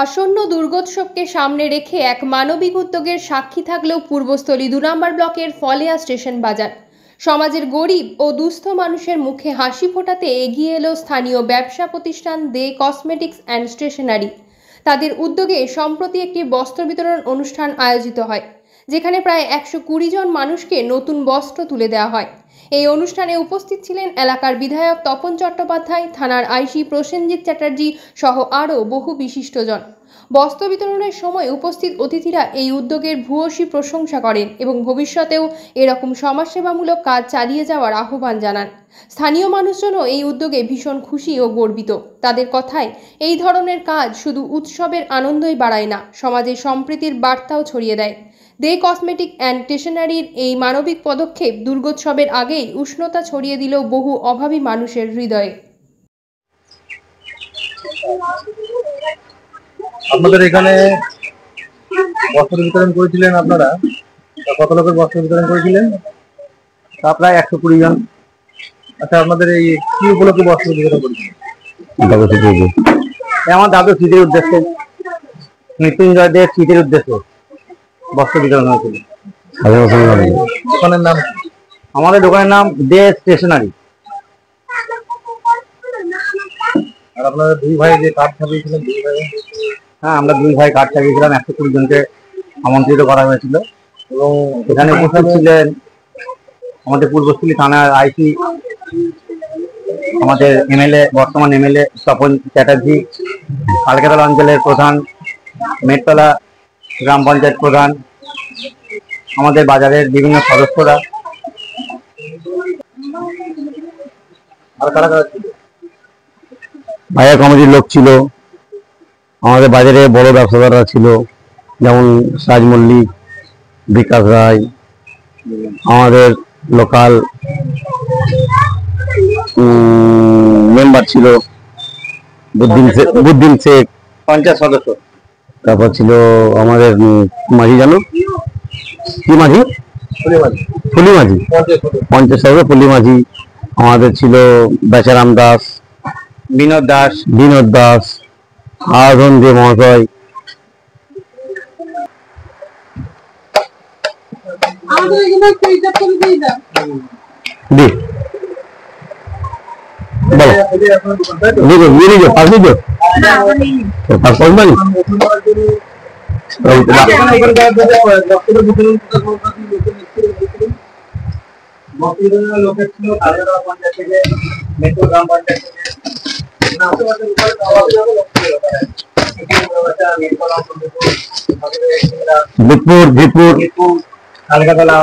আসন্ন দুর্গোৎসবকে সামনে রেখে এক মানবিক উদ্যোগের সাক্ষী থাকলেও পূর্বস্থলী ২ নম্বর ব্লকের ফলেয়া স্টেশন বাজার। সমাজের গরিব ও দুস্থ মানুষের মুখে হাসি ফোটাতে এগিয়ে এলো স্থানীয় ব্যবসা প্রতিষ্ঠান দে কসমেটিক্স অ্যান্ড স্টেশনারি। তাদের উদ্যোগে সম্প্রতি একটি বস্ত্র বিতরণ অনুষ্ঠান আয়োজিত হয়, যেখানে প্রায় ১২০ জন মানুষকে নতুন বস্ত্র তুলে দেওয়া হয়। এই অনুষ্ঠানে উপস্থিত ছিলেন এলাকার বিধায়ক তপন চট্টোপাধ্যায়, থানার আইসি প্রসেনজিৎ চ্যাটার্জি সহ আরও বহু বিশিষ্টজন। বস্ত্র বিতরণের সময় উপস্থিত অতিথিরা এই উদ্যোগের ভূয়সী প্রশংসা করেন এবং ভবিষ্যতেও এরকম সমাজসেবামূলক কাজ চালিয়ে যাওয়ার আহ্বান জানান। স্থানীয় মানুষজনও এই উদ্যোগে ভীষণ খুশি ও গর্বিত। তাদের কথায়, এই ধরনের কাজ শুধু উৎসবের আনন্দই বাড়ায় না, সমাজে সম্প্রীতির বার্তাও ছড়িয়ে দেয়। দে কসমেটিক অ্যান্ড স্টেশনারির এই মানবিক পদক্ষেপ দুর্গোৎসবের আগেই উষ্ণতা ছড়িয়ে দিল বহু অভাবী মানুষের হৃদয়ে। আপনাদের এখানে বস্ত্র বিতরণ করেছিলেন, আপনারা কত লোকের বস্ত্র বিতরণ করেছিলেন? তা প্রায় ১২০ জন। আচ্ছা, আপনাদের এই কি উপলক্ষে বস্ত্র বিতরণ করেছিলেন? আমার দাদু শীতের উদ্দেশ্যে, মৃত্যুঞ্জয়দের শীতের উদ্দেশ্যে বস্ত্র বিতরণ হয়েছিল। দোকানের নাম? আমাদের দোকানের নাম দে স্টেশনারি। আর আপনারা 2 ভাই যে কার্ড ছাপিয়েছিলেন, 2 ভাই? হ্যাঁ, আমরা 2 ভাই কার্ড ছাপিয়েছিলাম। ১২০ জনকে আমন্ত্রিত করা হয়েছিল এবং এখানে উপস্থিত ছিলেন আমাদের পূর্বস্থলী থানার আইসি, আমাদের এমএলএ, বর্তমান এমএলএ তপন চ্যাটার্জি, কালকাতলা অঞ্চলের প্রধান, মেটতলা গ্রাম পঞ্চায়েত প্রধান, আমাদের বাজারের বিভিন্ন সদস্যরা। আর কারা কারা ছিল? বাজার কমিটির লোক ছিল, আমাদের বাজারে বড় ব্যবসাদাররা ছিল, যেমন সাজ মল্লিক, বিকাশ রায়, আমাদের লোকাল মেম্বার ছিল বুদ্দিন শেখ, পঞ্চায়েত সদস্য। তারপর ছিল আমাদের মাঝি, জানো কি মাঝি? ফুলি মাঝি, পঞ্চায়েত সদস্য ফুলি মাঝি। আমাদের ছিল বেচারাম দাস, বিনোদ দাস, আরাধন দে মহাশয়। কালকাতলা